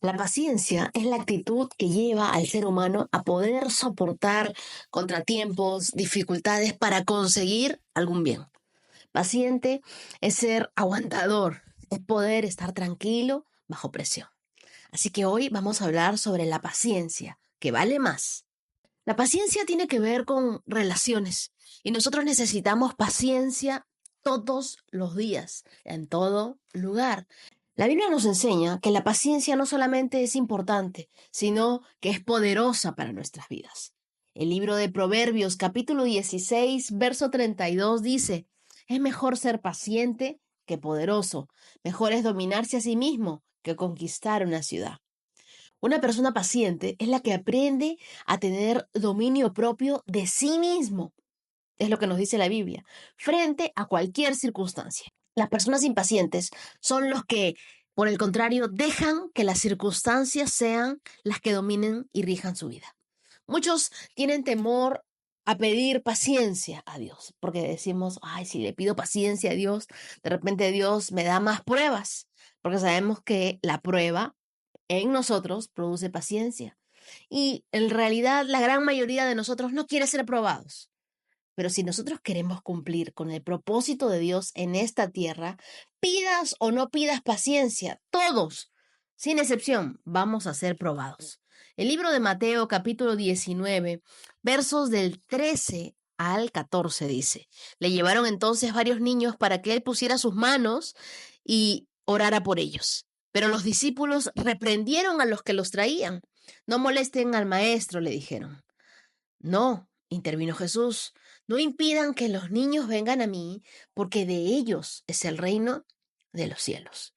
La paciencia es la actitud que lleva al ser humano a poder soportar contratiempos, dificultades para conseguir algún bien. Paciente es ser aguantador, es poder estar tranquilo bajo presión. Así que hoy vamos a hablar sobre la paciencia, que vale más. La paciencia tiene que ver con relaciones y nosotros necesitamos paciencia todos los días, en todo lugar. La Biblia nos enseña que la paciencia no solamente es importante, sino que es poderosa para nuestras vidas. El libro de Proverbios, capítulo 16, verso 32 dice, es mejor ser paciente que poderoso, mejor es dominarse a sí mismo que conquistar una ciudad. Una persona paciente es la que aprende a tener dominio propio de sí mismo, es lo que nos dice la Biblia, frente a cualquier circunstancia. Las personas impacientes son los que, por el contrario, dejan que las circunstancias sean las que dominen y rijan su vida. Muchos tienen temor a pedir paciencia a Dios, porque decimos, ay, si le pido paciencia a Dios, de repente Dios me da más pruebas, porque sabemos que la prueba en nosotros produce paciencia. Y en realidad la gran mayoría de nosotros no quiere ser probados. Pero si nosotros queremos cumplir con el propósito de Dios en esta tierra, pidas o no pidas paciencia, todos, sin excepción, vamos a ser probados. El libro de Mateo capítulo 19, versos del 13 al 14 dice, le llevaron entonces varios niños para que él pusiera sus manos y orara por ellos. Pero los discípulos reprendieron a los que los traían. No molesten al maestro, le dijeron. No, intervino Jesús, no impidan que los niños vengan a mí, porque de ellos es el reino de los cielos.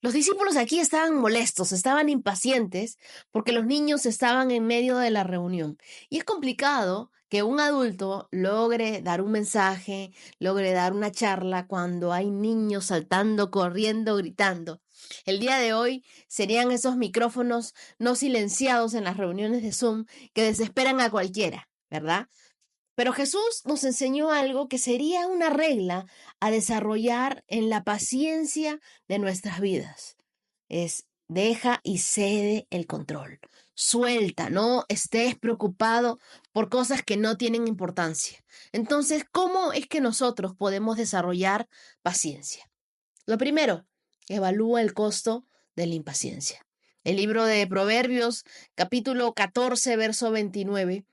Los discípulos aquí estaban molestos, estaban impacientes, porque los niños estaban en medio de la reunión. Y es complicado que un adulto logre dar un mensaje, logre dar una charla cuando hay niños saltando, corriendo, gritando. El día de hoy serían esos micrófonos no silenciados en las reuniones de Zoom que desesperan a cualquiera, ¿verdad? Pero Jesús nos enseñó algo que sería una regla a desarrollar en la paciencia de nuestras vidas. Es deja y cede el control. Suelta, no estés preocupado por cosas que no tienen importancia. Entonces, ¿cómo es que nosotros podemos desarrollar paciencia? Lo primero, evalúa el costo de la impaciencia. El libro de Proverbios, capítulo 14, verso 29.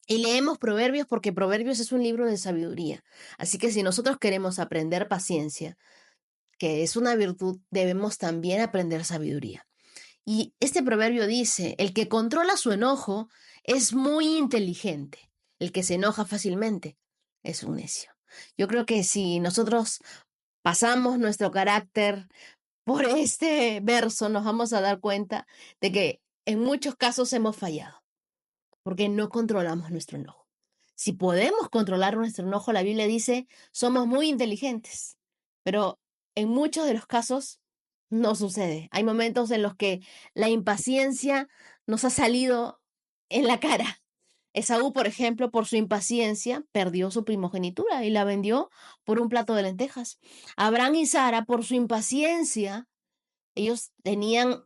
Y leemos Proverbios porque Proverbios es un libro de sabiduría. Así que si nosotros queremos aprender paciencia, que es una virtud, debemos también aprender sabiduría. Y este proverbio dice, el que controla su enojo es muy inteligente. El que se enoja fácilmente es un necio. Yo creo que si nosotros pasamos nuestro carácter por este verso, nos vamos a dar cuenta de que en muchos casos hemos fallado, porque no controlamos nuestro enojo. Si podemos controlar nuestro enojo, la Biblia dice, somos muy inteligentes, pero en muchos de los casos no sucede. Hay momentos en los que la impaciencia nos ha salido en la cara. Esaú, por ejemplo, por su impaciencia, perdió su primogenitura y la vendió por un plato de lentejas. Abraham y Sara, por su impaciencia, ellos tenían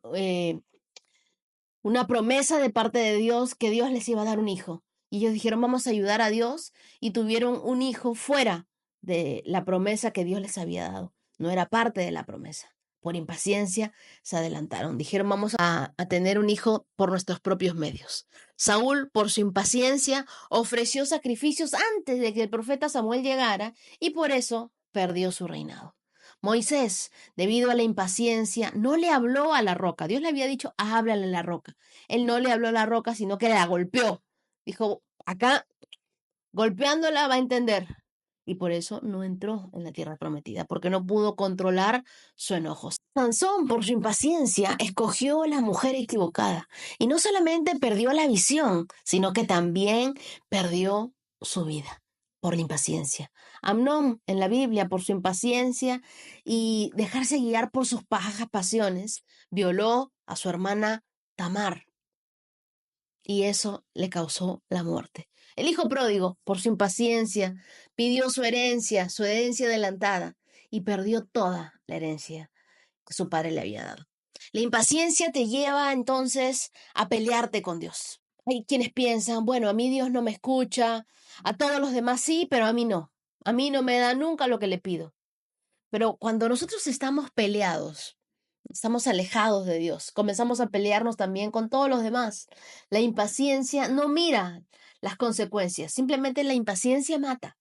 una promesa de parte de Dios que Dios les iba a dar un hijo. Y ellos dijeron, vamos a ayudar a Dios, y tuvieron un hijo fuera de la promesa que Dios les había dado. No era parte de la promesa. Por impaciencia se adelantaron. Dijeron, vamos a tener un hijo por nuestros propios medios. Saúl, por su impaciencia, ofreció sacrificios antes de que el profeta Samuel llegara y por eso perdió su reinado. Moisés, debido a la impaciencia, no le habló a la roca. Dios le había dicho, háblale a la roca. Él no le habló a la roca, sino que la golpeó. Dijo, acá, golpeándola va a entender. Y por eso no entró en la tierra prometida, porque no pudo controlar su enojo. Sansón, por su impaciencia, escogió a la mujer equivocada. Y no solamente perdió la visión, sino que también perdió su vida por la impaciencia. Amnón, en la Biblia, por su impaciencia y dejarse guiar por sus bajas pasiones, violó a su hermana Tamar. Y eso le causó la muerte. El hijo pródigo, por su impaciencia, pidió su herencia adelantada, y perdió toda la herencia que su padre le había dado. La impaciencia te lleva entonces a pelearte con Dios. Hay quienes piensan, bueno, a mí Dios no me escucha, a todos los demás sí, pero a mí no. A mí no me da nunca lo que le pido. Pero cuando nosotros estamos peleados, estamos alejados de Dios, comenzamos a pelearnos también con todos los demás. La impaciencia no mira las consecuencias, simplemente la impaciencia mata.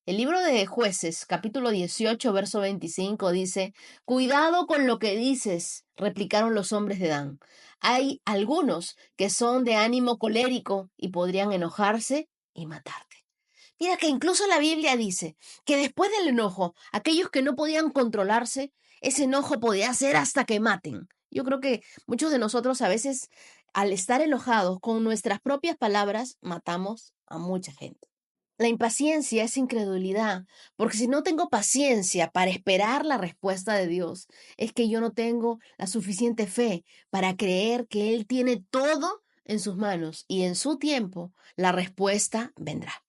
El libro de Jueces, capítulo 18, verso 25, dice: Cuidado con lo que dices, replicaron los hombres de Dan. Hay algunos que son de ánimo colérico y podrían enojarse y matarte. Mira que incluso la Biblia dice que después del enojo, aquellos que no podían controlarse, ese enojo podía hacer hasta que maten. Yo creo que muchos de nosotros a veces, al estar enojados con nuestras propias palabras, matamos a mucha gente. La impaciencia es incredulidad, porque si no tengo paciencia para esperar la respuesta de Dios, es que yo no tengo la suficiente fe para creer que Él tiene todo en sus manos y en su tiempo la respuesta vendrá.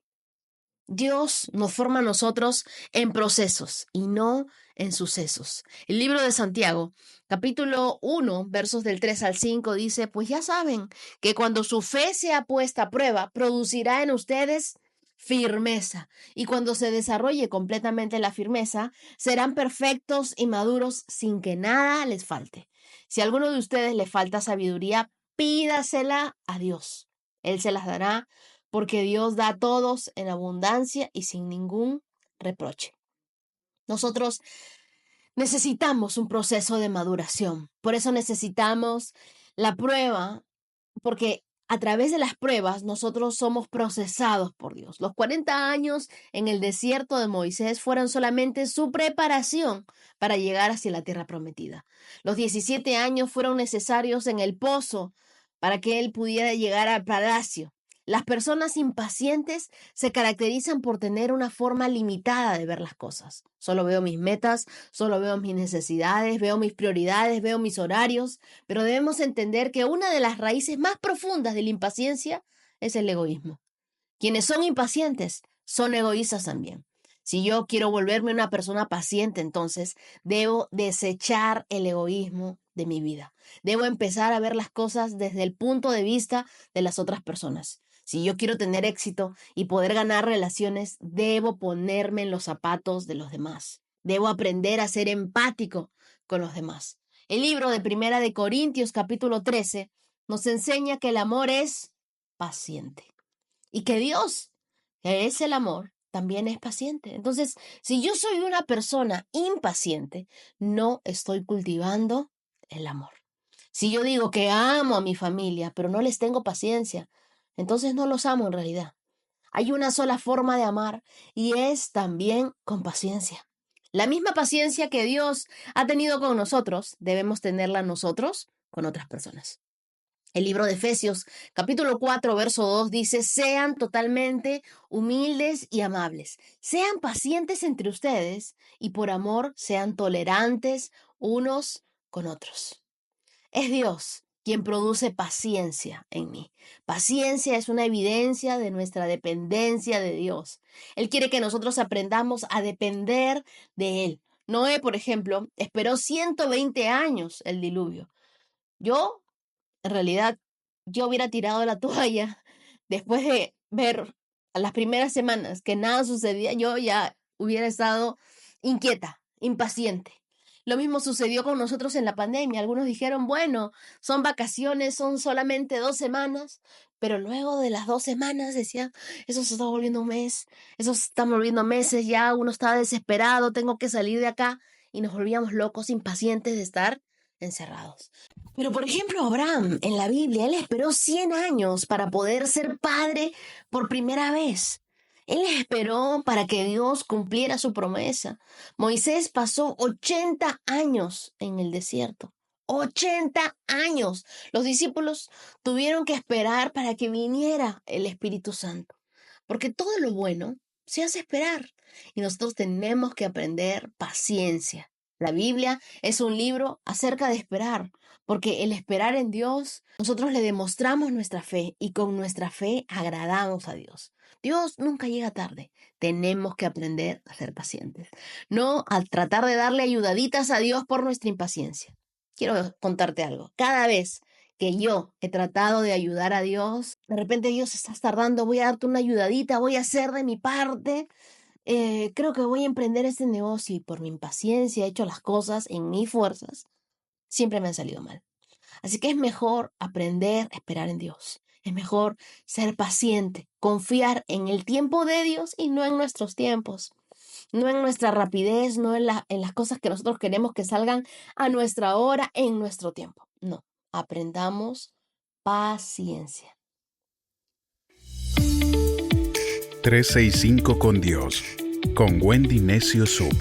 Dios nos forma a nosotros en procesos y no en sucesos. El libro de Santiago, capítulo 1, versos del 3 al 5, dice: Pues ya saben que cuando su fe sea puesta a prueba, producirá en ustedes firmeza. Y cuando se desarrolle completamente la firmeza, serán perfectos y maduros sin que nada les falte. Si a alguno de ustedes le falta sabiduría, pídasela a Dios. Él se las dará, porque Dios da a todos en abundancia y sin ningún reproche. Nosotros necesitamos un proceso de maduración. Por eso necesitamos la prueba, porque a través de las pruebas nosotros somos procesados por Dios. Los 40 años en el desierto de Moisés fueron solamente su preparación para llegar hacia la tierra prometida. Los 17 años fueron necesarios en el pozo para que él pudiera llegar al palacio. Las personas impacientes se caracterizan por tener una forma limitada de ver las cosas. Solo veo mis metas, solo veo mis necesidades, veo mis prioridades, veo mis horarios, pero debemos entender que una de las raíces más profundas de la impaciencia es el egoísmo. Quienes son impacientes son egoístas también. Si yo quiero volverme una persona paciente, entonces debo desechar el egoísmo de mi vida. Debo empezar a ver las cosas desde el punto de vista de las otras personas. Si yo quiero tener éxito y poder ganar relaciones, debo ponerme en los zapatos de los demás. Debo aprender a ser empático con los demás. El libro de Primera de Corintios, capítulo 13, nos enseña que el amor es paciente y que Dios, que es el amor, también es paciente. Entonces, si yo soy una persona impaciente, no estoy cultivando el amor. Si yo digo que amo a mi familia, pero no les tengo paciencia, entonces no los amo en realidad. Hay una sola forma de amar y es también con paciencia. La misma paciencia que Dios ha tenido con nosotros, debemos tenerla nosotros con otras personas. El libro de Efesios, capítulo 4, verso 2 dice: Sean totalmente humildes y amables, sean pacientes entre ustedes y por amor sean tolerantes unos con otros. Es Dios quien produce paciencia en mí. Paciencia es una evidencia de nuestra dependencia de Dios. Él quiere que nosotros aprendamos a depender de Él. Noé, por ejemplo, esperó 120 años el diluvio. Yo, en realidad, yo hubiera tirado la toalla después de ver a las primeras semanas que nada sucedía. Yo ya hubiera estado inquieta, impaciente. Lo mismo sucedió con nosotros en la pandemia. Algunos dijeron, bueno, son vacaciones, son solamente 2 semanas, pero luego de las 2 semanas decían, eso se está volviendo un mes, eso se está volviendo meses, ya uno estaba desesperado, tengo que salir de acá, y nos volvíamos locos, impacientes de estar encerrados. Pero por ejemplo, Abraham en la Biblia, él esperó 100 años para poder ser padre por primera vez. Él esperó para que Dios cumpliera su promesa. Moisés pasó 80 años en el desierto. 80 años. Los discípulos tuvieron que esperar para que viniera el Espíritu Santo. Porque todo lo bueno se hace esperar. Y nosotros tenemos que aprender paciencia. La Biblia es un libro acerca de esperar, porque el esperar en Dios, nosotros le demostramos nuestra fe y con nuestra fe agradamos a Dios. Dios nunca llega tarde. Tenemos que aprender a ser pacientes, no a tratar de darle ayudaditas a Dios por nuestra impaciencia. quiero contarte algo. Cada vez que yo he tratado de ayudar a Dios, de repente Dios estás tardando, voy a darte una ayudadita, voy a hacer de mi parte, creo que voy a emprender este negocio y por mi impaciencia he hecho las cosas en mis fuerzas, siempre me han salido mal. Así que es mejor aprender a esperar en Dios. Es mejor ser paciente, confiar en el tiempo de Dios y no en nuestros tiempos, no en nuestra rapidez, no en las cosas que nosotros queremos que salgan a nuestra hora, en nuestro tiempo. No, aprendamos paciencia. 365 con Dios, con Wendy Necio Sub.